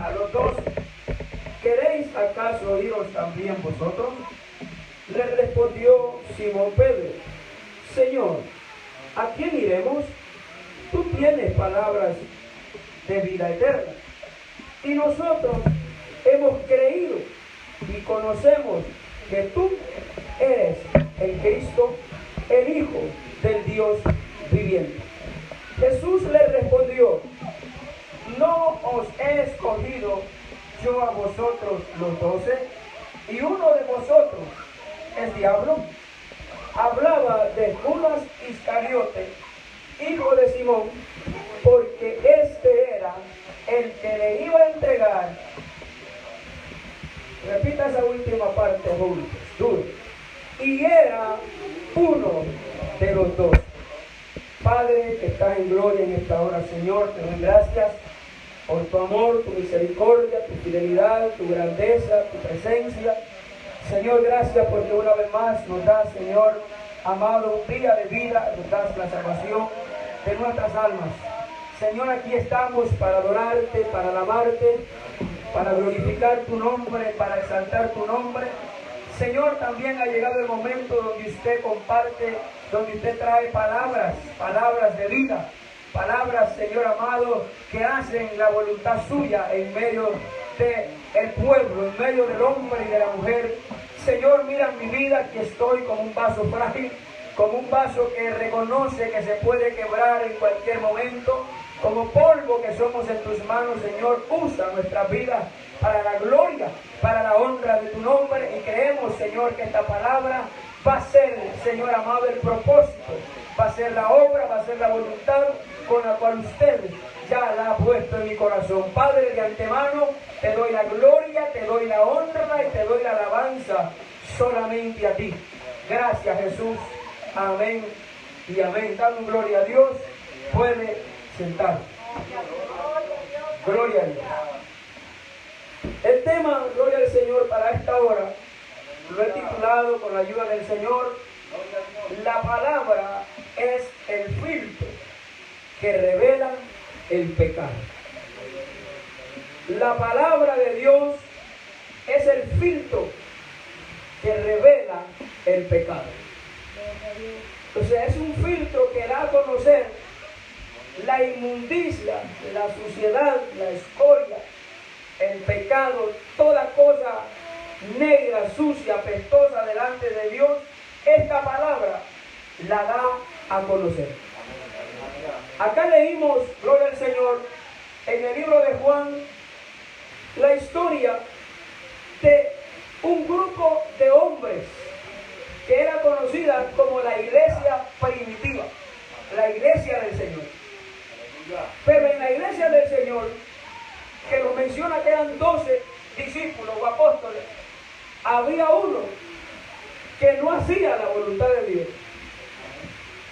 a los 12: ¿queréis acaso iros también vosotros? Le respondió Simón Pedro: Señor, ¿a quién iremos? Tú tienes palabras de vida eterna, y nosotros hemos creído y conocemos que tú eres el Cristo, el Hijo del Dios viviente. Jesús le respondió: ¿no os he escogido yo a vosotros los 12? ¿Y uno de vosotros es diablo? Hablaba de Judas Iscariote, hijo de Simón, porque este era el que le iba a entregar. Repita esa última parte juntos, duro. Y era uno de los 12. Padre, que estás en gloria en esta hora, Señor, te doy gracias por tu amor, tu misericordia, tu fidelidad, tu grandeza, tu presencia. Señor, gracias porque una vez más nos das, Señor, amado, un día de vida, nos das la salvación de nuestras almas. Señor, aquí estamos para adorarte, para alabarte, para glorificar tu nombre, para exaltar tu nombre. Señor, también ha llegado el momento donde usted comparte, donde usted trae palabras de vida, palabras, Señor amado, que hacen la voluntad suya en medio del pueblo, en medio del hombre y de la mujer. Señor, mira mi vida, que estoy como un vaso frágil, como un vaso que reconoce que se puede quebrar en cualquier momento, como polvo que somos en tus manos. Señor, usa nuestra vida para la gloria, para la honra de tu nombre, y creemos, Señor, que esta palabra va a ser, Señor amado, el propósito, va a ser la obra, va a ser la voluntad con la cual usted ya la ha puesto en mi corazón. Padre, de antemano te doy la gloria, te doy la honra y te doy la alabanza solamente a ti. Gracias, Jesús. Amén y amén. Dando gloria a Dios. Puede sentar. Gloria a Dios. El tema, gloria al Señor, para esta hora lo he titulado, con la ayuda del Señor, la palabra es el filtro que revela el pecado. La palabra de Dios es el filtro que revela el pecado. Entonces es un filtro que da a conocer la inmundicia, la suciedad, la escoria, el pecado, toda cosa negra, sucia, apestosa delante de Dios. Esta palabra la da a conocer. Acá leímos, gloria al Señor, en el libro de Juan, la historia de un grupo de hombres que era conocida como la iglesia primitiva, la iglesia del Señor. Pero en la iglesia del Señor, que nos menciona que eran 12 discípulos o apóstoles, había uno que no hacía la voluntad de Dios.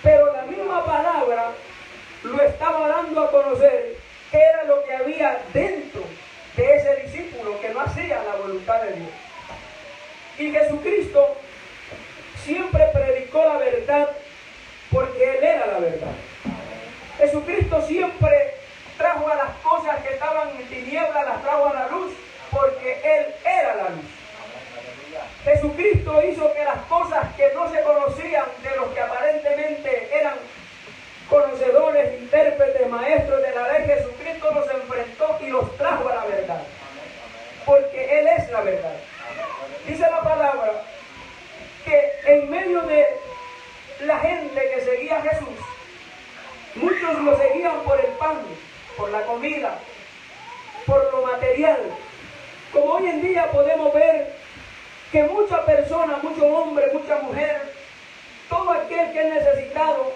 Pero la misma palabra lo estaba dando a conocer qué era lo que había dentro de ese discípulo que no hacía la voluntad de Dios. Y Jesucristo siempre predicó la verdad porque Él era la verdad. Jesucristo siempre trajo a las cosas que estaban en tinieblas, las trajo a la luz porque Él era la luz. Jesucristo hizo que las cosas que no se conocían de los que aparentemente eran conocedores, intérpretes, maestros de la ley, Jesucristo los enfrentó y los trajo a la verdad, porque Él es la verdad. Dice la palabra que en medio de la gente que seguía a Jesús, muchos lo seguían por el pan, por la comida, por lo material. Como hoy en día podemos ver que muchas personas, muchos hombres, mucha mujer, todo aquel que es necesitado,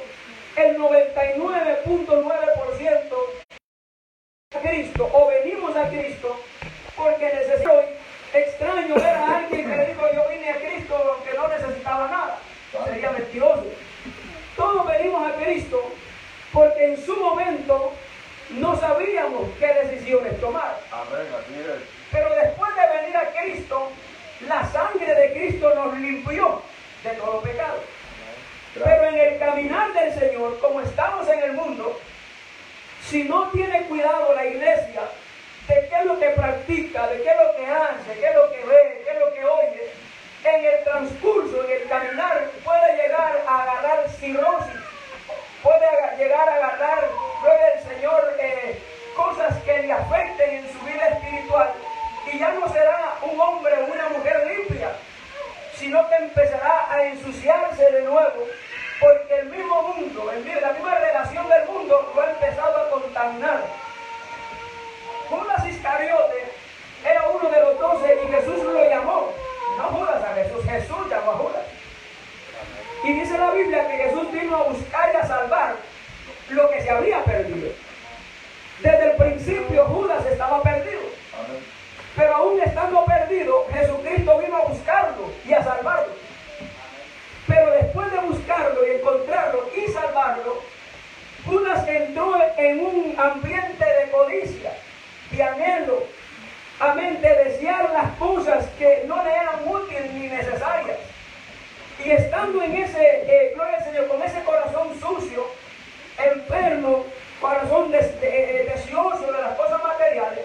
el 99.9% a Cristo, o venimos a Cristo porque necesito. Extraño ver a alguien que le dijo yo vine a Cristo aunque no necesitaba nada. Sería mentiroso. Todos venimos a Cristo porque en su momento no sabíamos qué decisiones tomar. Amén, así es. Pero después de venir a Cristo, la sangre de Cristo nos limpió de todo pecado. Pero en el caminar del Señor, como estamos en el mundo, si no tiene cuidado la iglesia, de qué es lo que practica, de qué es lo que hace, qué es lo que ve, qué es lo que oye, en el transcurso, en el caminar, puede llegar a agarrar cirrosis, puede llegar a agarrar, gloria al Señor, cosas que le afecten en su vida espiritual, y ya no será un hombre o una mujer limpia, sino que empezará a ensuciarse de nuevo, porque el mismo mundo, la misma relación del mundo lo ha empezado a contaminar. Judas Iscariote era uno de los 12 y Jesús lo llamó, no Judas a Jesús, Jesús llamó a Judas. Y dice la Biblia que Jesús vino a buscar y a salvar lo que se había perdido. Desde el principio Judas estaba perdido, pero aún estando perdido, Jesucristo vino a buscarlo y a salvarlo. Pero después de buscarlo y encontrarlo y salvarlo, Judas entró en un ambiente de codicia, de anhelo, amén, de desear las cosas que no le eran útiles ni necesarias. Y estando en ese, gloria al Señor, con ese corazón sucio, enfermo, corazón deseoso de las cosas materiales,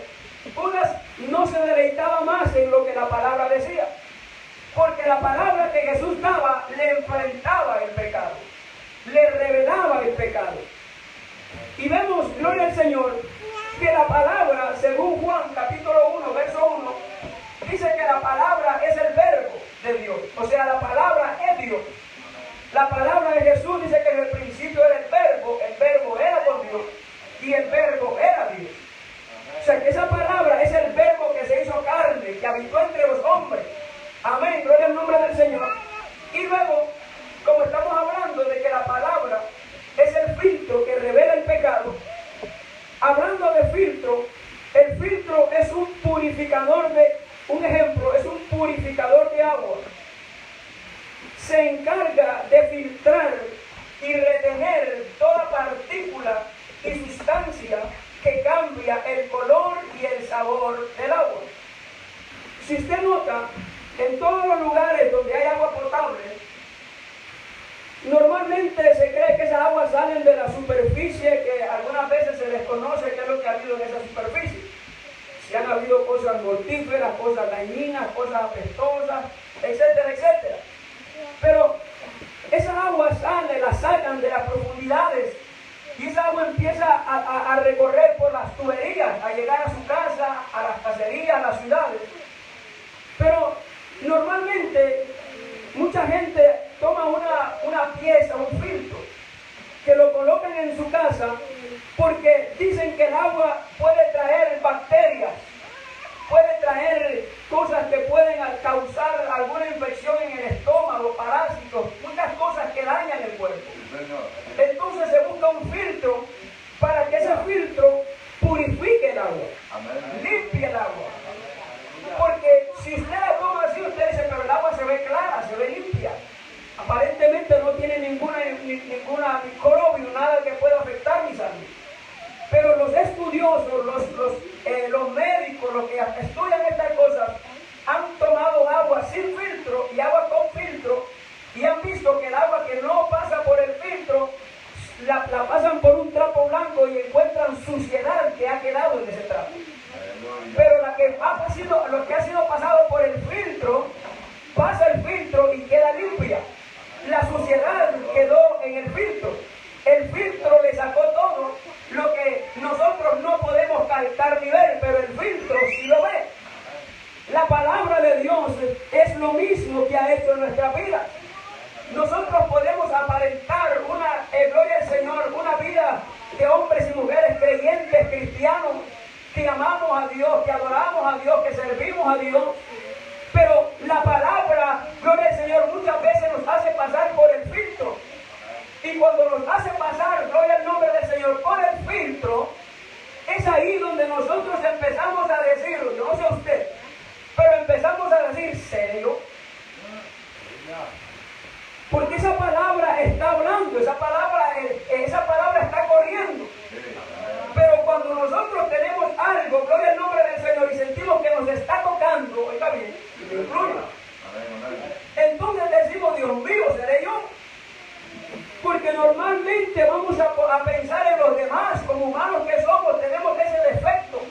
Judas no se deleitaba más en lo que la palabra decía, porque la palabra que Jesús daba le enfrentaba el pecado, le revelaba el pecado. Y vemos, gloria al Señor, que la palabra, según Juan capítulo 1, verso 1, dice que la palabra es el verbo de Dios, o sea, la palabra es Dios. La palabra de Jesús dice que en el principio era el verbo era con Dios y el verbo era Dios. O sea, que esa palabra es el verbo que se hizo carne, que habitó entre los hombres. Amén, gloria al nombre del Señor. Y luego, como estamos hablando de que la palabra es el filtro que revela el pecado, hablando de filtro, el filtro es un purificador un ejemplo, es un purificador de agua. Se encarga de filtrar y retener toda partícula y sustancia que cambia el color y el sabor del agua. Si usted nota, en todos los lugares donde hay agua potable, normalmente se cree que esas aguas salen de la superficie, que algunas veces se desconoce qué es lo que ha habido en esa superficie. Si han habido cosas mortíferas, cosas dañinas, cosas apestosas, etcétera, etcétera. Pero esas aguas las sacan de las profundidades y esa agua empieza a recorrer por las tuberías, a llegar a su casa, a las caserías, a las ciudades. Pero normalmente mucha gente toma una pieza, un filtro, que lo colocan en su casa porque dicen que el agua puede traer bacterias, puede traer cosas que pueden causar alguna infección en el estómago, parásitos, muchas cosas que dañan el cuerpo. Entonces se busca un filtro para que ese filtro purifique el agua, limpie el agua. Porque si usted la toma así, usted dice, pero el agua se ve clara, se ve limpia. Aparentemente no tiene ninguna microbio, nada que pueda afectar mi salud. Pero los estudiosos, los médicos, los que estudian estas cosas, han tomado agua sin filtro y agua con filtro y han visto que el agua que no pasa por el filtro, la pasan por un trapo blanco y encuentran suciedad que ha quedado en ese trapo. Pero lo que ha sido pasado por el filtro, pasa el filtro y queda limpia. La suciedad quedó en el filtro. El filtro le sacó todo lo que nosotros no podemos captar ni ver, pero el filtro sí lo ve. La palabra de Dios es lo mismo que ha hecho en nuestra vida. Nosotros podemos aparentar gloria al Señor, una vida de hombres y mujeres creyentes, cristianos, que amamos a Dios, que adoramos a Dios, que servimos a Dios. Pero la palabra, gloria al Señor, muchas veces nos hace pasar por el filtro. Y cuando nos hace pasar, gloria al nombre del Señor, por el filtro, es ahí donde nosotros empezamos a decir, yo no sé usted, pero empezamos a decir, ¿serio? Porque esa palabra está hablando, esa palabra está corriendo. Pero cuando nosotros tenemos algo, gloria al nombre del Señor, y sentimos que nos está tocando, oiga bien, me incluyo, entonces decimos, Dios mío, ¿seré yo? Porque normalmente vamos a pensar en los demás, como humanos que somos, tenemos ese defecto.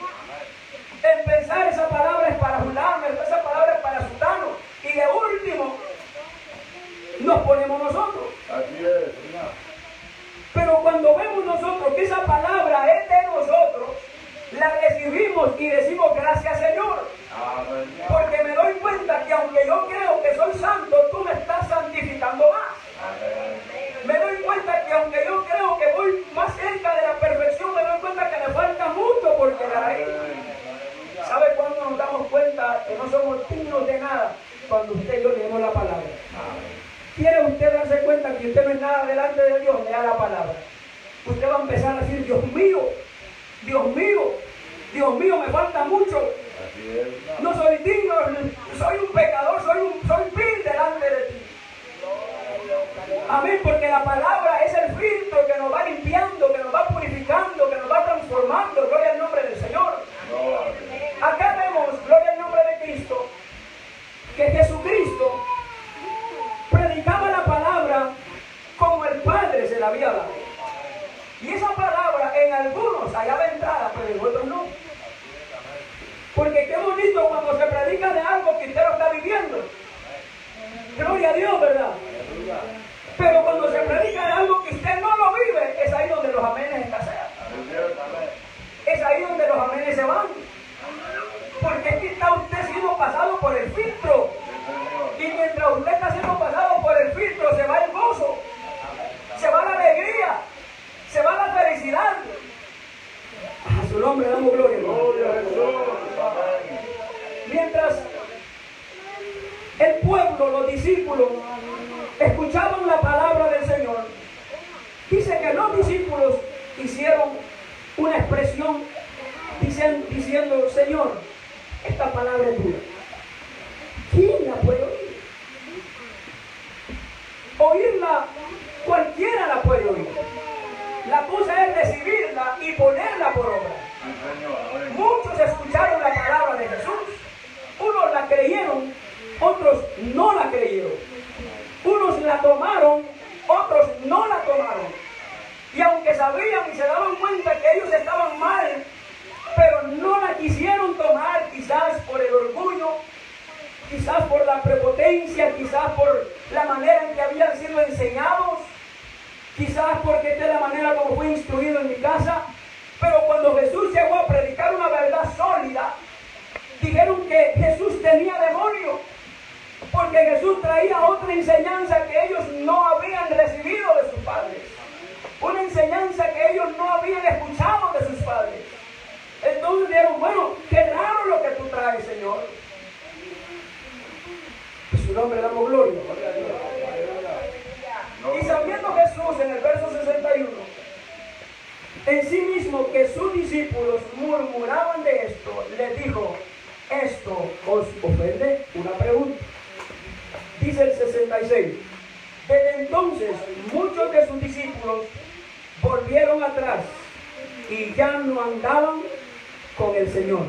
para Julano, esa palabra es para Sutano. Y de último, nos ponemos nosotros. Así es. Pero cuando vemos nosotros que esa palabra es de nosotros, la recibimos y decimos gracias, Señor. Amén. Porque me doy cuenta que aunque yo creo que soy santo, tú me estás santificando más. Me doy cuenta que aunque yo creo que voy más cerca de la perfección, me doy cuenta que me falta mucho por llegar ahí. ¿Sabe cuándo nos damos cuenta que no somos dignos de nada? Cuando usted y yo leemos la palabra. ¿Quiere usted darse cuenta que usted no es nada delante de Dios? Lea la palabra. Usted va a empezar a decir, Dios mío, Dios mío, Dios mío, me falta mucho. No soy digno, soy un pecador, soy vil delante de ti. Amén, porque la palabra es el filtro que nos va limpiando, que nos va purificando, que nos va transformando. Gloria al nombre del Señor. Acá vemos, gloria al nombre de Cristo, que Jesucristo predicaba la palabra como el Padre se la había dado. Y esa palabra en algunos hallaba entrada, pero en otros no. Porque qué bonito cuando se predica de algo que usted lo está viviendo. Gloria a Dios, ¿verdad? Pero cuando se predica de algo que usted no lo vive, es ahí donde los amenes escasean. Es ahí donde los amenes se van. Porque aquí está usted siendo pasado por el filtro. Y mientras usted está siendo pasado por el filtro, se va el gozo, se va la alegría, se va la felicidad. A su nombre damos gloria. Mientras el pueblo, los discípulos, escuchaban la palabra del Señor, dice que los discípulos hicieron una expresión diciendo, Señor, esta palabra es tuya. ¿Quién la puede oír? Oírla, cualquiera la puede oír. La cosa es recibirla y ponerla por obra. Muchos escucharon la palabra de Jesús. Unos la creyeron, otros no la creyeron. Unos la tomaron, otros no la tomaron. Y aunque sabían y se daban cuenta que ellos estaban mal, pero no la quisieron tomar, quizás por el orgullo, quizás por la prepotencia, quizás por la manera en que habían sido enseñados, quizás porque esta es la manera como fue instruido en mi casa. Pero cuando Jesús llegó a predicar una verdad sólida, dijeron que Jesús tenía demonio, porque Jesús traía otra enseñanza que ellos no habían recibido de sus padres, una enseñanza que ellos no habían escuchado de sus padres. Entonces dijeron, bueno, qué raro lo que tú traes, Señor. En su nombre damos gloria. Y sabiendo Jesús en el verso 61, en sí mismo que sus discípulos murmuraban de esto, les dijo, ¿esto os ofende? Una pregunta. Dice el 66, desde entonces muchos de sus discípulos volvieron atrás y ya no andaban con el Señor.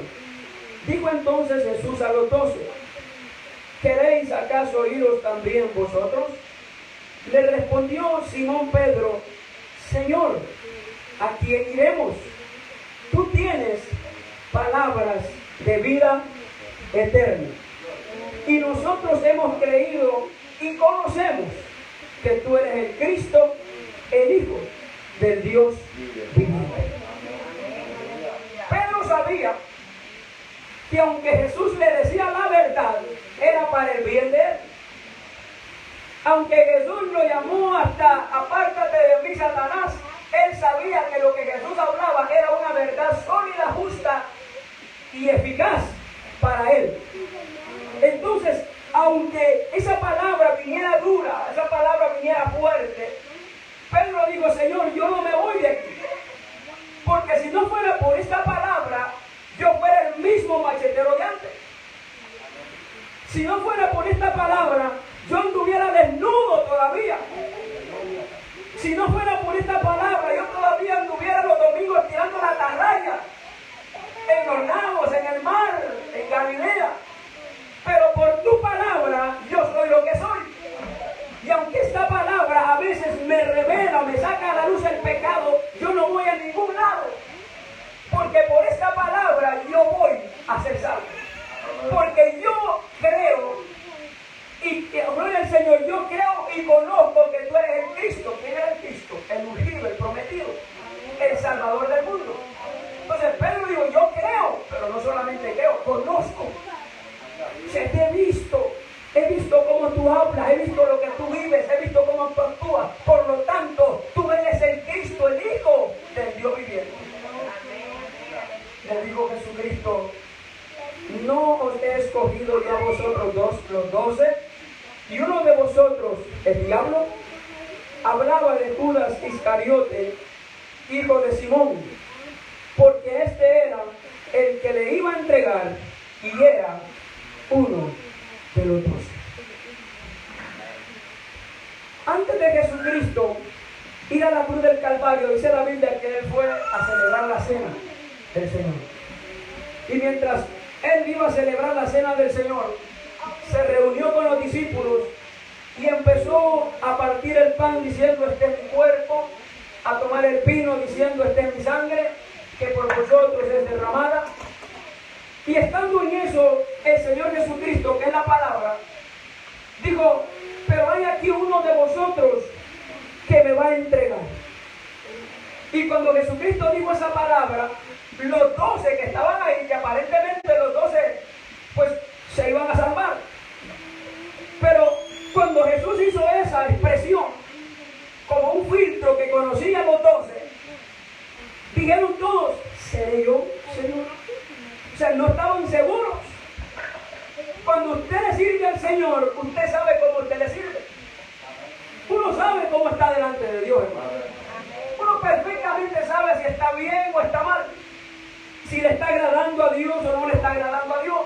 Dijo entonces Jesús a los 12, ¿queréis acaso iros también vosotros? Le respondió Simón Pedro, Señor, ¿a quién iremos? Tú tienes palabras de vida eterna. Y nosotros hemos creído y conocemos que tú eres el Cristo, el Hijo del Dios viviente. Pedro sabía que aunque Jesús le decía la verdad, era para el bien de él. Aunque Jesús lo llamó hasta apártate de mí, Satanás, él sabía que lo que Jesús hablaba era una verdad sólida, justa y eficaz para él. Entonces, aunque esa palabra viniera dura, esa palabra viniera fuerte, Pedro dijo, Señor, yo no me voy de aquí. Porque si no fuera por esta palabra, yo fuera el mismo machetero de antes. Si no fuera por esta palabra, yo anduviera desnudo todavía. Si no fuera por esta palabra, yo todavía anduviera los domingos tirando la atarraya en los lagos, en el mar, en Galilea. Pero por tu palabra, yo soy lo que soy. Y aunque esta palabra a veces me revela, me saca a la luz el pecado, yo no voy a ningún lado. Porque por esta palabra yo voy a ser salvo. Señor, yo creo y conozco que tú eres el Cristo. ¿Quién era el Cristo? El ungido, el prometido, el Salvador del mundo. Entonces Pedro dijo, yo creo, pero no solamente creo, conozco. O sea, te he visto cómo tú hablas, he visto lo que tú vives, he visto cómo tú actúas. Por lo tanto, tú eres el Cristo, el Hijo del Dios viviente. Le dijo Jesucristo, no os he escogido yo a vosotros los 12, y uno de vosotros, el diablo. Hablaba de Judas Iscariote, hijo de Simón, porque este era el que le iba a entregar y era uno de los 12. Antes de Jesucristo ir a la cruz del Calvario, dice la Biblia que él fue a celebrar la cena del Señor. Y mientras él iba a celebrar la cena del Señor, se reunió con los discípulos y empezó a partir el pan diciendo, este es mi cuerpo, a tomar el vino diciendo, este es mi sangre, que por vosotros es derramada. Y estando en eso, el Señor Jesucristo, que es la palabra, dijo, pero hay aquí uno de vosotros que me va a entregar. Y cuando Jesucristo dijo esa palabra, los 12 que estaban ahí, que aparentemente los 12 pues se iban a salvar, pero cuando Jesús hizo esa expresión como un filtro que conocía a los 12, dijeron todos, ¿seré yo, Señor? O sea, no estaban seguros. Cuando usted le sirve al Señor, usted sabe cómo usted le sirve. Uno sabe cómo está delante de Dios, hermano. Uno perfectamente sabe si está bien o está mal, si le está agradando a Dios o no le está agradando a Dios.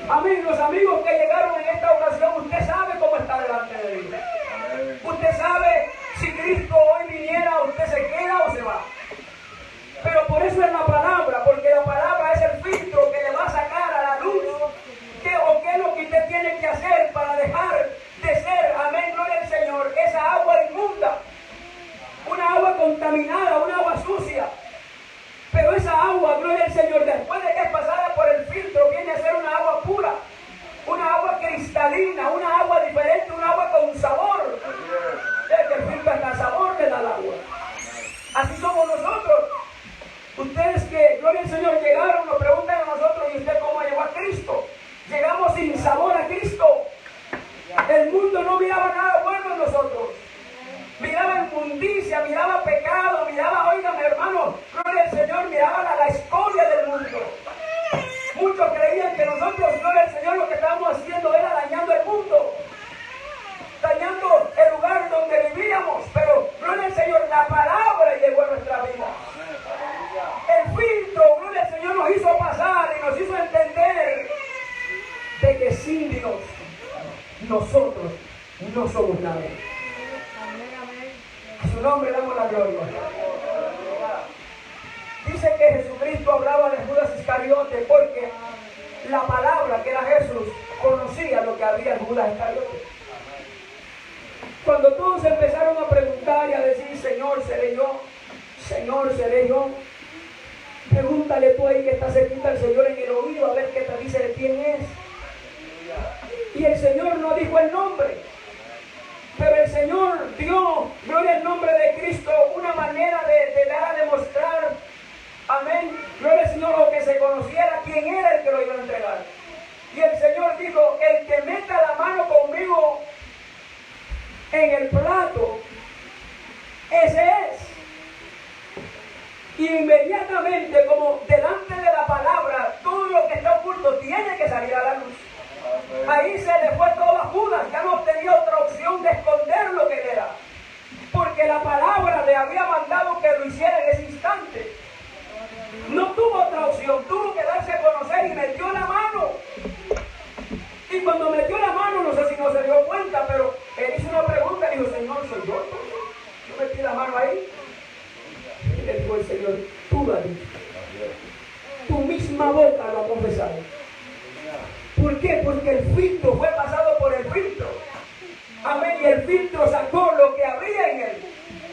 Amén. Los amigos que llegaron en esta ocasión, usted sabe cómo está delante de Dios. Usted sabe si Cristo hoy viniera, usted se queda o se va. Pero por eso es la palabra, porque la palabra es el filtro que le va a sacar a la luz qué es lo que usted tiene que hacer para dejar de ser, amén, gloria al Señor, esa agua inmunda, una agua contaminada, una agua sucia. Pero esa agua, gloria al Señor, después de que es pasada por el filtro, viene a ser una agua pura, una agua cristalina, una agua diferente, una agua con sabor. Es que el filtro hasta sabor le da al agua. Así somos nosotros. Ustedes que, gloria al Señor, llegaron, nos preguntan a nosotros, ¿y usted cómo llegó a Cristo? Llegamos sin sabor a Cristo. El mundo no miraba nada bueno en nosotros. Miraba inmundicia, miraba pecado, miraba, oígame hermano, gloria al Señor, miraba la escoria del mundo. Muchos creían que nosotros, gloria al Señor, lo que estábamos haciendo era dañando el mundo, dañando el lugar donde vivíamos, pero gloria al Señor, la palabra llegó a nuestra vida. El filtro, gloria al Señor, nos hizo pasar y nos hizo entender de que sin Dios nosotros no somos nada. A su nombre damos la gloria. Dice que Jesucristo hablaba de Judas Iscariote porque la palabra que era Jesús conocía lo que había en Judas Iscariote. Cuando todos empezaron a preguntar y a decir, Señor, ¿seré yo? Señor, ¿seré yo? Pregúntale tú ahí que está cerquita al Señor en el oído a ver qué te dice de quién es. Y el Señor no dijo el nombre, pero el Señor dio, gloria al nombre de Cristo, una manera de dar a demostrar, amén, gloria al Señor, o que se conociera quién era el que lo iba a entregar. Y el Señor dijo, el que meta la mano conmigo en el plato, ese es. Y inmediatamente, como delante de la palabra, todo lo que está oculto tiene que salir a la luz. Ahí se le fue todo a Judas, ya no tenía otra opción de esconder lo que era, porque la palabra le había mandado que lo hiciera en ese instante. No tuvo otra opción, tuvo que darse a conocer y metió la mano. Y cuando metió la mano, no sé si no se dio cuenta, pero él hizo una pregunta y dijo, Señor, ¿soy yo? Yo metí la mano ahí. Y le dijo el Señor, tú lo has dicho. Tu misma boca lo ha confesado. ¿Por qué? Porque el filtro fue pasado por el filtro. Amén. Y el filtro sacó lo que había en él.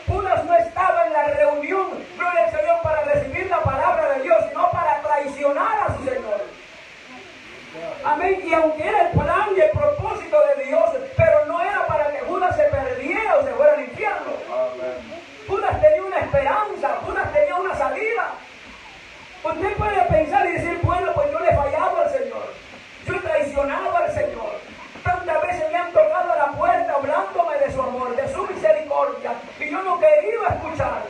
Judas no estaba en la reunión, gloria al Señor, para recibir la palabra de Dios, sino para traicionar a su Señor. Amén. Y aunque era el plan y el propósito de Dios esperanza, Judas tenía una salida. Usted puede pensar y decir, bueno, pues yo le he fallado al Señor, yo he traicionado al Señor, tantas veces me han tocado a la puerta hablándome de su amor, de su misericordia, y yo no quería escuchar.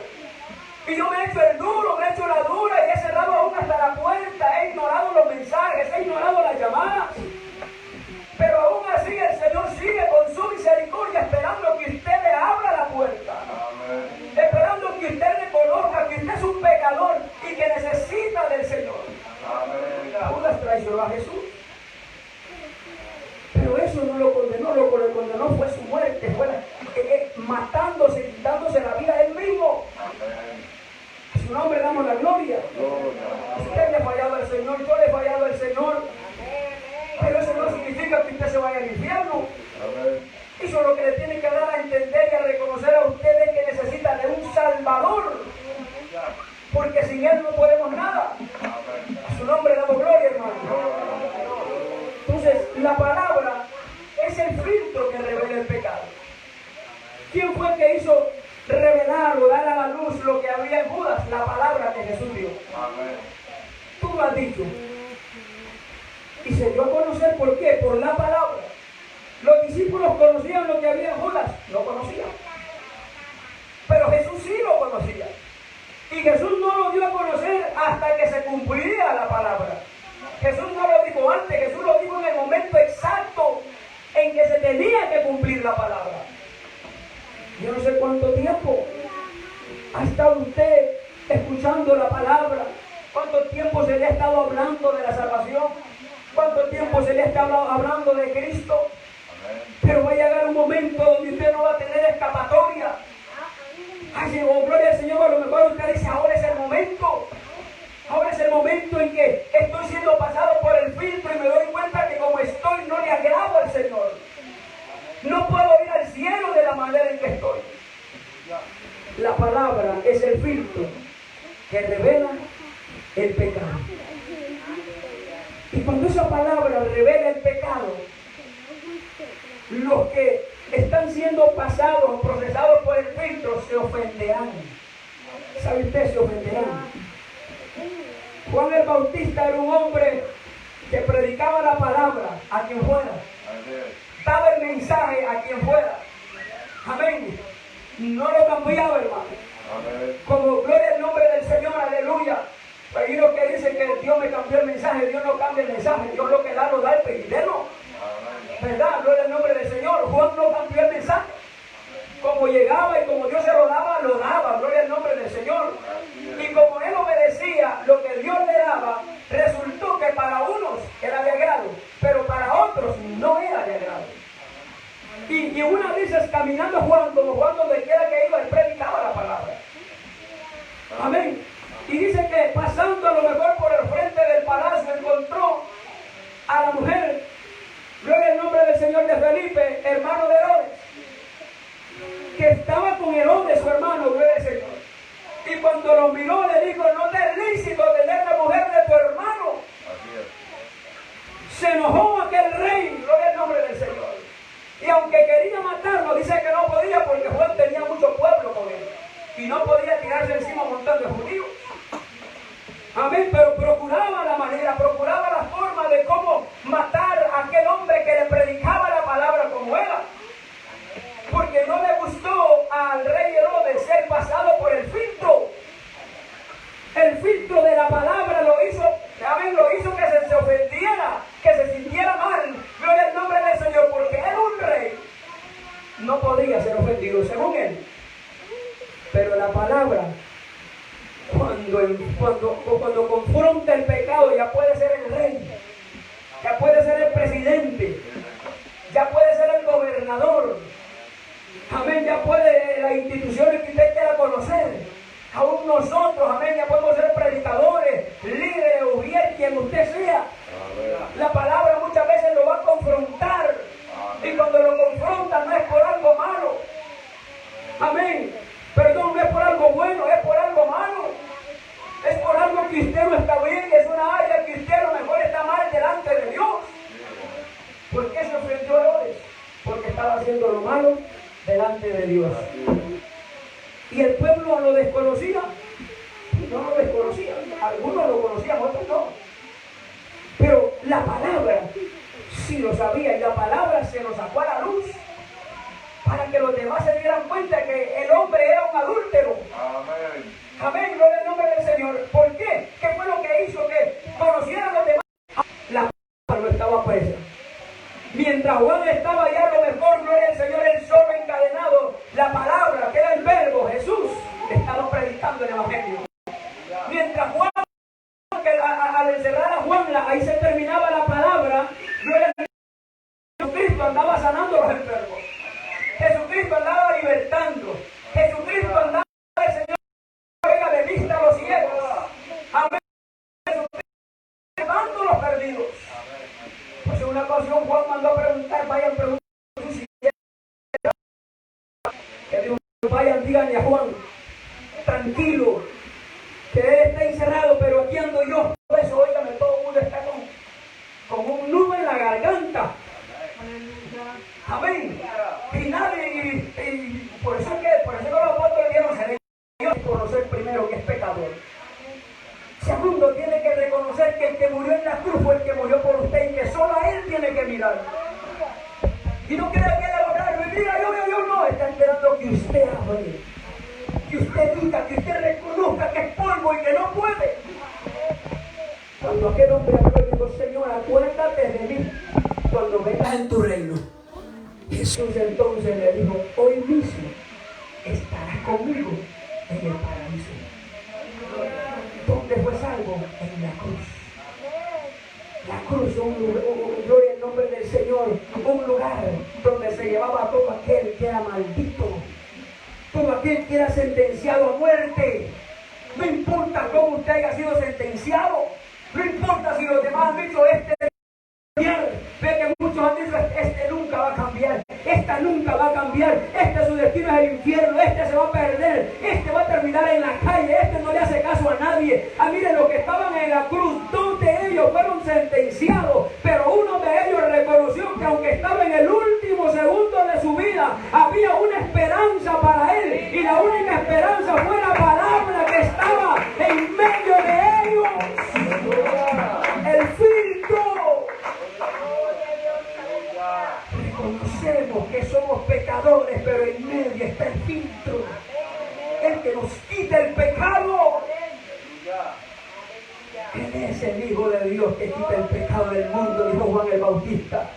Y yo me he hecho el duro, me he hecho la dura y he cerrado aún hasta la puerta, he ignorado los mensajes, he ignorado las llamadas. Pero aún así el Señor sigue con su misericordia esperando que usted le abra la puerta. Amén. Esperando que usted reconozca que usted es un pecador y que necesita del Señor. Amén. Judas traicionó a Jesús. Pero eso no lo condenó, lo que condenó fue su muerte, fue matándose, quitándose la vida él mismo. Amén. A su nombre damos la gloria. Usted le ha fallado al Señor, yo le he fallado al Señor. Pero eso no significa que usted se vaya al infierno. Eso lo que le tiene que dar a entender y a reconocer a ustedes que necesita de un Salvador. Porque sin Él no podemos nada. A su nombre damos gloria, hermano. Entonces, la palabra es el filtro que revela el pecado. ¿Quién fue que hizo revelar o dar a la luz lo que había en Judas? La palabra que Jesús dio. Tú lo has dicho. Y se dio a conocer, ¿por qué? Por la palabra. Los discípulos conocían lo que había en Judas, no conocían. Pero Jesús sí lo conocía. Y Jesús no lo dio a conocer hasta que se cumplía la palabra. Jesús no lo dijo antes, Jesús lo dijo en el momento exacto en que se tenía que cumplir la palabra. Yo no sé cuánto tiempo ha estado usted escuchando la palabra, cuánto tiempo se le ha estado hablando de la salvación, cuánto tiempo se le ha estado hablando de Cristo. Pero va a llegar un momento donde usted no va a tener escapatoria. Ay, llegó, gloria al Señor, a lo mejor usted dice, ahora es el momento. Ahora es el momento en que estoy siendo pasado por el filtro y me doy cuenta que como estoy no le agrado al Señor. No puedo ir al cielo de la manera en que estoy. La palabra es el filtro que revela el pecado. Y cuando esa palabra revela el pecado, los que están siendo pasados o procesados por el filtro se ofenderán. ¿Sabe usted? Se ofenderán. Juan el Bautista era un hombre que predicaba la palabra a quien fuera. Daba el mensaje a quien fuera. Amén. No lo cambiaba, hermano. Como gloria al nombre del Señor, aleluya. Hay uno que dice que Dios me cambió el mensaje. Dios no cambia el mensaje. Dios lo que da, lo da el pedirlo. ¿Verdad? Gloria al nombre del Señor. Juan no cambió el mensaje. Como llegaba y como Dios se lo daba, gloria al nombre del Señor. Y como él obedecía lo que Dios le daba, resultó que para unos era de agrado, pero para otros no era de agrado. Y una vez caminando Juan, como Juan donde quiera que iba, él predicaba la palabra. Amén. Y dice que pasando a lo mejor por el frente del palacio encontró a la mujer, gloria al nombre del Señor, de Felipe, hermano de Herodes, que estaba con Herodes, su hermano, gloria al Señor. Y cuando lo miró le dijo, no te es lícito tener la mujer de tu hermano. Se enojó aquel rey, gloria al nombre del Señor. Y aunque quería matarlo, dice que no podía porque Juan tenía mucho pueblo con él. Y no podía tirarse encima un montón de judíos. Amén, pero procuraba la manera, procuraba la forma de cómo matar a aquel hombre que le predicaba la palabra como era. Porque no le gustó al rey Herodes ser pasado por el filtro. El filtro de la palabra lo hizo, amén, lo hizo que se ofendiera, que se sintiera mal. Gloria al nombre del Señor, porque era un rey. No podía ser ofendido según él. Pero la palabra, cuando confronta el pecado, ya puede ser el rey, ya puede ser el presidente, ya puede ser el gobernador. Amén, ya puede las instituciones que usted quiera conocer. Aún nosotros, amén, ya podemos ser predicadores, líderes, o bien quien usted sea. La palabra muchas veces lo va a confrontar. Y cuando lo confronta no es por algo malo. Amén. Perdón, no es por algo bueno, es por algo malo. Es por algo que usted no está bien, es una área que usted a lo mejor está mal delante de Dios. ¿Por qué se ofendió Herodes? Porque estaba haciendo lo malo delante de Dios. Y el pueblo lo desconocía. No lo desconocían. Algunos lo conocían, otros no. Pero la palabra sí lo sabía, y la palabra se lo sacó a la luz para que los demás se dieran cuenta que el hombre era un adúltero. Amén. Amén, gloria al nombre del Señor. ¿Por qué? ¿Qué fue lo que hizo que conocieran los demás? La palabra no estaba presa. Mientras Juan estaba allá, a lo mejor, gloria al Señor, él solo encadenado, la palabra, que era el verbo, Jesús, estaba predicando el evangelio. Mientras Juan, al encerrar a Juan, ahí se terminaba la palabra, gloria al Señor, Jesucristo andaba sanando a los enfermos. Jesucristo andaba libertando. Jesucristo andaba, el Señor, venga de vista a los ciegos. Amén. Jesucristo llevando a los perdidos. Pues en una ocasión Juan mandó a preguntar, vayan preguntando si que dijo, vayan, díganle a Juan, tranquilo, que él está encerrado, pero aquí ando yo. Por eso, óigame, todo el mundo está con un nudo en la garganta. Amén. Y nadie, y por eso que los apóstoles dieron Dios, conocer primero que es pecador. Segundo, tiene que reconocer que el que murió en la cruz fue el que murió por usted y que solo a él tiene que mirar. Y no crea que él adorarlo y diga yo no, está esperando que usted hable, que usted diga, que usted reconozca que es polvo y que no puede. Cuando aquel hombre habló y dijo, Señor, acuérdate de mí cuando vengas en tu reino. Jesús entonces le dijo, hoy mismo estarás conmigo en el paraíso. ¿Dónde fue salvo? En la cruz. La cruz, gloria al nombre del Señor, un lugar donde se llevaba a todo aquel que era maldito, todo aquel que era sentenciado a muerte. No importa cómo usted haya sido sentenciado, no importa si los demás han dicho ve que muchos han dicho este nunca va a cambiar, esta nunca va a cambiar, su destino es el infierno, se va a perder, va a terminar en la calle, no le hace caso a nadie. Miren, los que estaban en la cruz, dos de ellos fueron sentenciados, pero uno de ellos reconoció que aunque estaba en el último segundo de su vida, había una esperanza para él, y la única esperanza fue la palabra que estaba en medio de ellos. El filtro. Reconocemos que somos pecadores, pero en medio está el filtro, el que nos quita el pecado. Él es el Hijo de Dios que quita el pecado del mundo, dijo Juan el Bautista.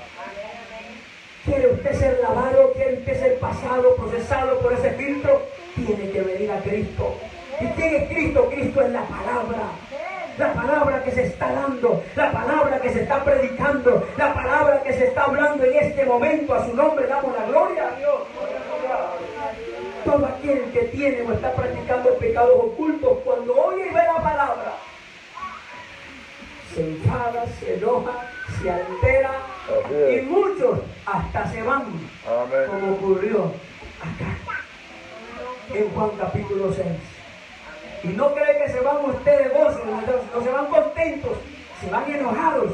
¿Quiere usted ser lavado? ¿Quiere usted ser pasado, procesado por ese filtro? Tiene que venir a Cristo. ¿Y quién es Cristo? Cristo es la palabra. La palabra que se está dando, la palabra que se está predicando, la palabra que se está hablando en este momento. A su nombre damos la gloria a Dios. Todo aquel que tiene o está practicando pecados ocultos, cuando oye y ve la palabra, se enfada, se enoja, se altera, y muchos hasta se van. Amén. Como ocurrió acá en Juan capítulo 6. Y no cree que se van ustedes de gozo, no se van contentos, se van enojados,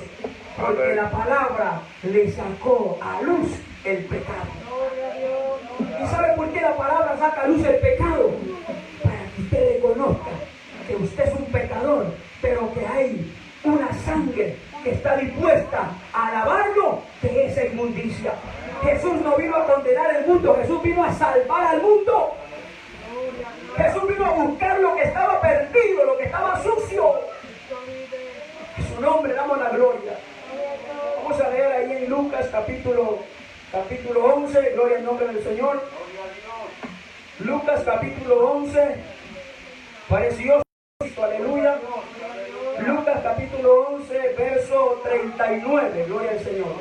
porque Amén. La palabra le sacó a luz el pecado. ¿Y sabe por qué la palabra saca a luz el pecado? Para que usted reconozca que usted es un pecador, pero que hay una sangre que está dispuesta a lavarlo de esa inmundicia. Jesús no vino a condenar el mundo, Jesús vino a salvar al mundo. Jesús vino a buscar lo que estaba perdido, lo que estaba sucio. En su nombre damos la gloria. Vamos a leer ahí en Lucas capítulo 11, gloria al nombre del Señor. Lucas capítulo 11, pareció Cristo, aleluya. Lucas capítulo 11, verso 39, gloria al Señor.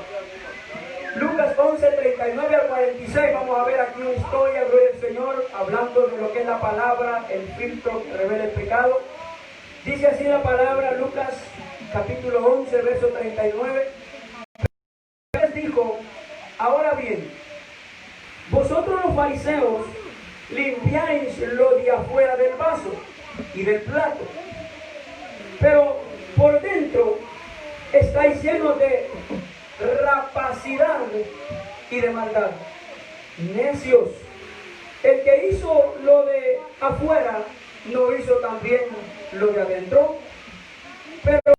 Lucas 11, 39 al 46, vamos a ver aquí una historia, gloria al Señor, hablando de lo que es la palabra, el filtro que revela el pecado. Dice así la palabra, Lucas capítulo 11, verso 39. Les dijo, ahora bien, vosotros los fariseos limpiáis lo de afuera del vaso y del plato, pero por dentro estáis llenos de rapacidad y de maldad. Necios, El que hizo lo de afuera, no hizo también lo de adentro. Pero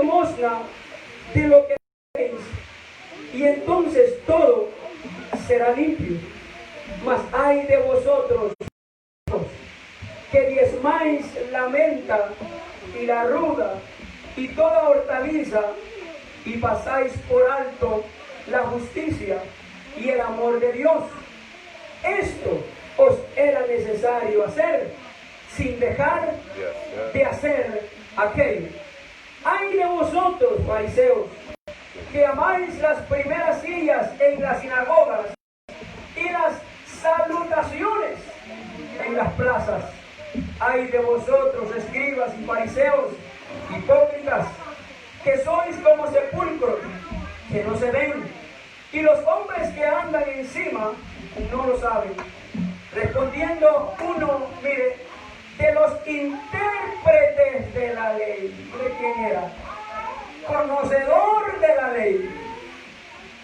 limosna de lo que tenéis, y entonces todo será limpio. Mas ay de vosotros que diezmáis la menta y la ruda y toda hortaliza, y pasáis por alto la justicia y el amor de Dios. Esto os era necesario hacer, sin dejar de hacer aquello. Ay de vosotros, fariseos, que amáis las primeras sillas en las sinagogas y las salutaciones en las plazas. Ay de vosotros, escribas y fariseos, hipócritas, que sois como sepulcros que no se ven, y los hombres que andan encima no lo saben. Respondiendo uno, mire, de los intérpretes de la ley. ¿De quién era? Conocedor de la ley.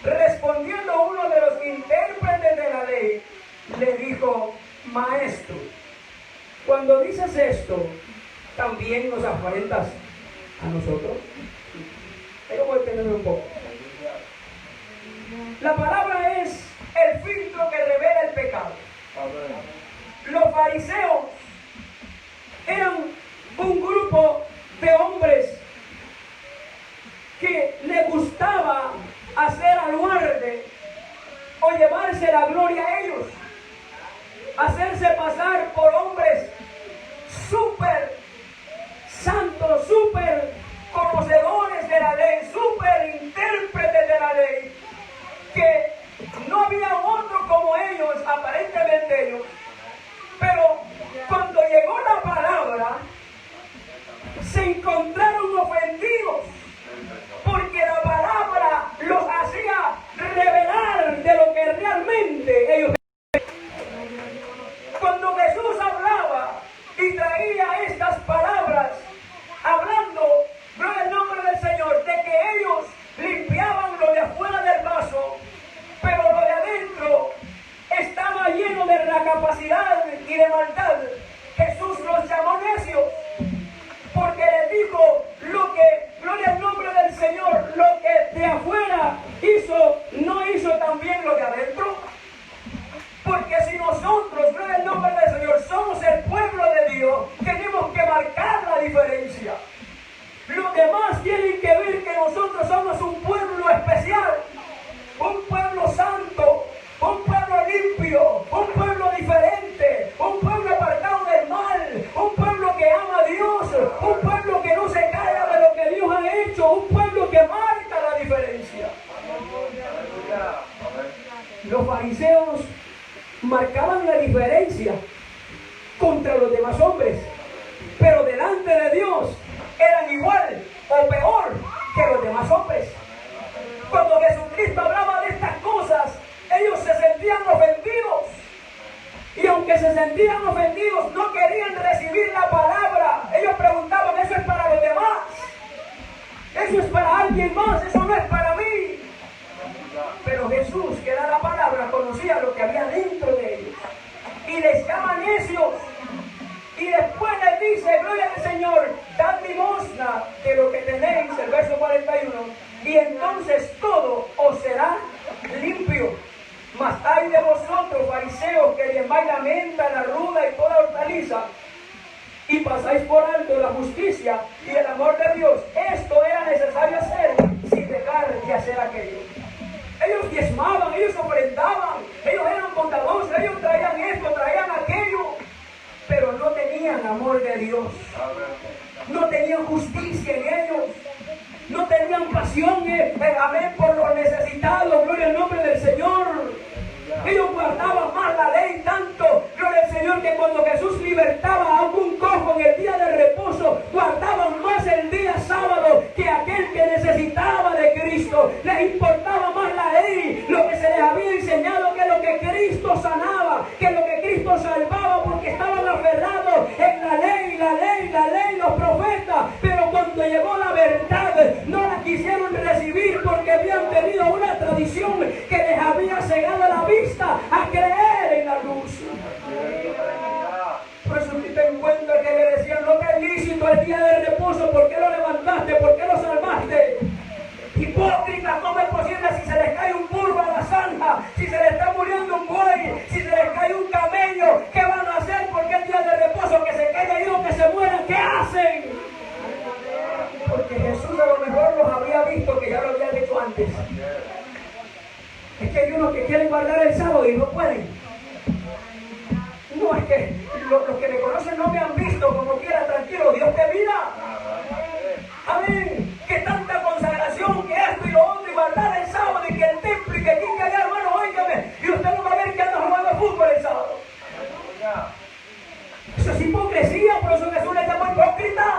Respondiendo uno de los intérpretes de la ley, le dijo: maestro, cuando dices esto, ¿también nos afrentas a nosotros? Pero voy a tener un poco. La palabra es el filtro que revela el pecado. Los fariseos eran un grupo de hombres que le gustaba hacer alarde o llevarse la gloria a ellos, hacerse pasar por hombres súper santos, súper conocedores de la ley, súper intérpretes de la ley, que no había otro como ellos, aparentemente ellos. Pero cuando llegó la palabra, se encontraron ofendidos, porque la palabra los hacía revelar de lo que realmente ellos. Cuando Jesús hablaba y traía estas palabras, hablando, gloria al nombre del Señor, de que ellos limpiaban lo de afuera del vaso, pero lo de adentro estaba lleno de capacidad y de maldad, Jesús los llamó necios, porque les dijo lo que, gloria al nombre del Señor, lo que de afuera hizo, no hizo también lo de adentro. Porque si nosotros, gloria al nombre del Señor, somos el pueblo de Dios, tenemos que marcar la diferencia. Los demás tienen que ver que nosotros somos un pueblo especial, un pueblo santo, un pueblo limpio, un pueblo diferente, un pueblo apartado del mal, un pueblo que ama a Dios, un pueblo que no se calla de lo que Dios ha hecho, un pueblo que marca la diferencia. Los fariseos marcaban la diferencia contra los demás hombres, pero delante de Dios eran igual o peor que los demás hombres. Cuando Jesucristo hablaba de estas cosas, ellos se sentían ofendidos, y aunque se sentían ofendidos, no querían recibir la palabra. Ellos preguntaban: ¿eso es para los demás? ¿Eso es para alguien más? ¿Eso no es para mí? Pero Jesús, que era la palabra, conocía lo que había dentro de ellos, y les llama necios, y después les dice: gloria al Señor, dad limosna de lo que tenéis, el verso 41, y entonces todo os será limpio. Mas ay de vosotros, fariseos, que diezmáis la menta, la ruda y toda hortaliza, y pasáis por alto la justicia y el amor de Dios. Esto era necesario hacer, sin dejar de hacer aquello. Ellos diezmaban, ellos ofrendaban, ellos eran bondadosos, ellos traían esto, traían aquello, pero no tenían amor de Dios, no tenían justicia en ellos, no tenían pasión, amén, por los necesitados, gloria al nombre del Señor. Ellos guardaban más la ley tanto, gloria al Señor, que cuando Jesús libertaba a un cojo en el día de reposo, guardaban más el día sábado que aquel que necesitaba de Cristo. Les importaba más la ley, lo que se les había enseñado, que lo que Cristo sanaba, que lo que Cristo salvaba, porque estaban aferrados en la ley, la ley, la ley, los profetas. Pero cuando llegó la verdad, no la quisieron recibir, porque habían tenido una tradición que les había cegado la vista a creer en la luz. reposo, ¿por qué lo levantaste? ¿Por qué lo salvaste? Hipócrita, ¿cómo es posible si se les cae un burro a la zanja? Si se les está muriendo un buey, si se les cae un camello, ¿qué van a hacer? Porque el día de reposo que se quede ahí o que se mueran, ¿qué hacen? Porque Jesús a lo mejor los había visto, que ya lo había dicho antes. Es que hay unos que quieren guardar el sábado y no pueden. No, es que los que me conocen no me han visto, como quiera, tranquilo, Dios te mira. Amén. Que tanta consagración, que esto y lo otro, y guardar el sábado, y que el templo, y que aquí, que allá, hermano, óigame. Y usted no va a ver que anda jugando fútbol el sábado. Eso es hipocresía, por eso Jesús les llama hipócritas.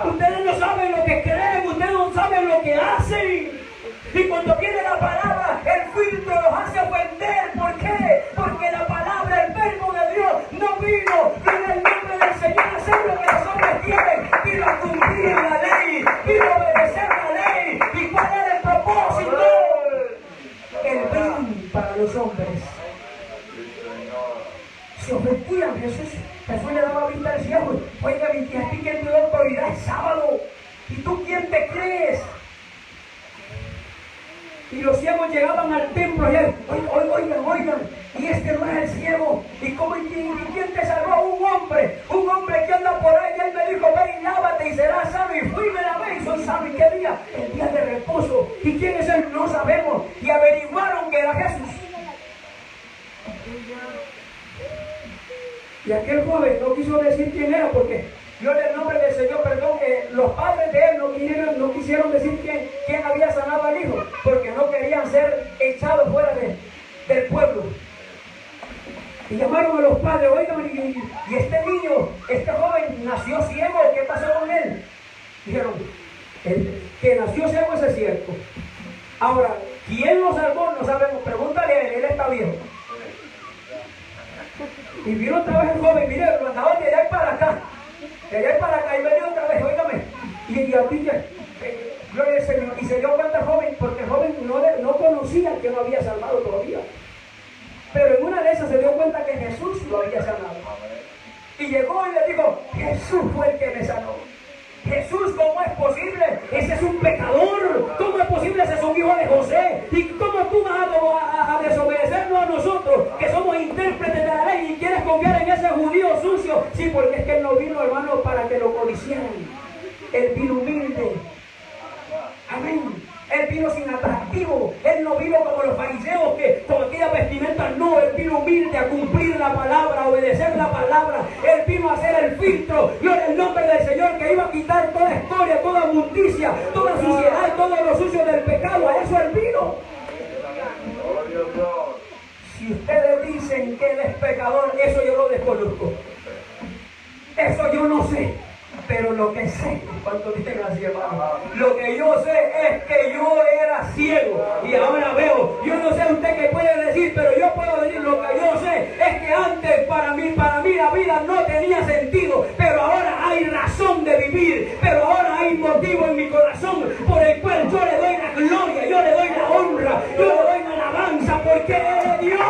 Ustedes no saben lo que creen, ustedes no saben lo que hacen. Y cuando viene la palabra, el filtro los hace ofender. ¿Por qué? Porque la palabra, el verbo de Dios, no vino en el nombre del Señor a hacer lo que los hombres quieren. Vino a cumplir la ley, vino a obedecer la ley. ¿Y cuál era el propósito? El bien para los hombres. Se ofendían, Jesús le daba vista al ciego. Oiga, ¿y a ti quién te da autoridad el sábado? ¿Y tú quién te crees? Y los ciegos llegaban al templo y él, oigan, y este no es el ciego. ¿Y quién te salvó? Un hombre que anda por ahí. Y él me dijo, ve y lávate y serás sano. Y fui, me lavé y soy sano. ¿Y qué día? El día de reposo. ¿Y quién es él? No sabemos. Y averiguaron que era Jesús. Y aquel joven no quiso decir quién era, porque yo en el nombre del Señor, perdón, que los padres de él no quisieron decir quién había sanado al hijo, porque no querían ser echados fuera del pueblo. Y llamaron a los padres, oigan, y este niño, este joven nació ciego, ¿qué pasó con él? Dijeron, que nació ciego, eso es cierto. Ahora, ¿quién lo salvó? No sabemos, pregúntale a él está viejo. Y vino otra vez el joven, mire, lo andaban de allá para acá. De allá para acá, y venía otra vez, óigame. Y a ti, gloria al Señor. Y se dio cuenta el joven, porque el joven no conocía que no había salvado todavía. Pero en una de esas se dio cuenta que Jesús lo había sanado. Y llegó y le dijo, Jesús fue el que me sanó. Jesús, ¿cómo es posible? Ese es un pecador. ¿Cómo es posible? Ese es un hijo de José. ¿Y cómo tú vas a desobedecernos a nosotros, que somos intérpretes de la ley, y quieres confiar en ese judío sucio? Sí, porque es que él no vino, hermano, para que lo codiciaran. Él vino humilde. Amén. Él vino sin atractivo. Él no vino como los fariseos que con aquella vestimenta. No, él vino humilde a cumplir la palabra, a obedecer la palabra. Él vino a hacer el filtro. Gloria al nombre del Señor, que iba a quitar toda escoria, toda inmundicia, toda suciedad, todo lo sucio del pecado. A eso él vino. Si ustedes dicen que él es pecador, eso yo lo desconozco. Eso yo no sé. Pero lo que sé, ¿cuánto dicen así, hermano? Lo que yo sé es que yo era ciego y ahora veo. Yo no sé usted qué puede decir, pero yo puedo decir lo que yo sé es que antes para mí la vida no tenía sentido, pero ahora hay razón de vivir, pero ahora hay motivo en mi corazón por el cual yo le doy la gloria, yo le doy la honra, yo le doy la alabanza, porque es Dios.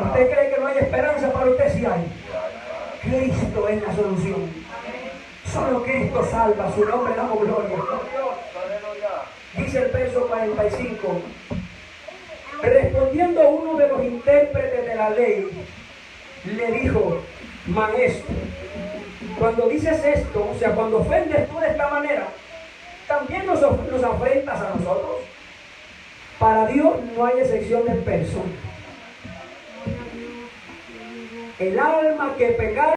¿Usted cree que no hay esperanza para usted? Sí hay. Cristo es la solución. Solo Cristo salva, su nombre damos gloria. Dice el verso 45. Respondiendo uno de los intérpretes de la ley, le dijo, maestro, cuando dices esto, o sea, cuando ofendes tú de esta manera, también nos afrentas a nosotros. Para Dios no hay excepción de persona. El alma que pecare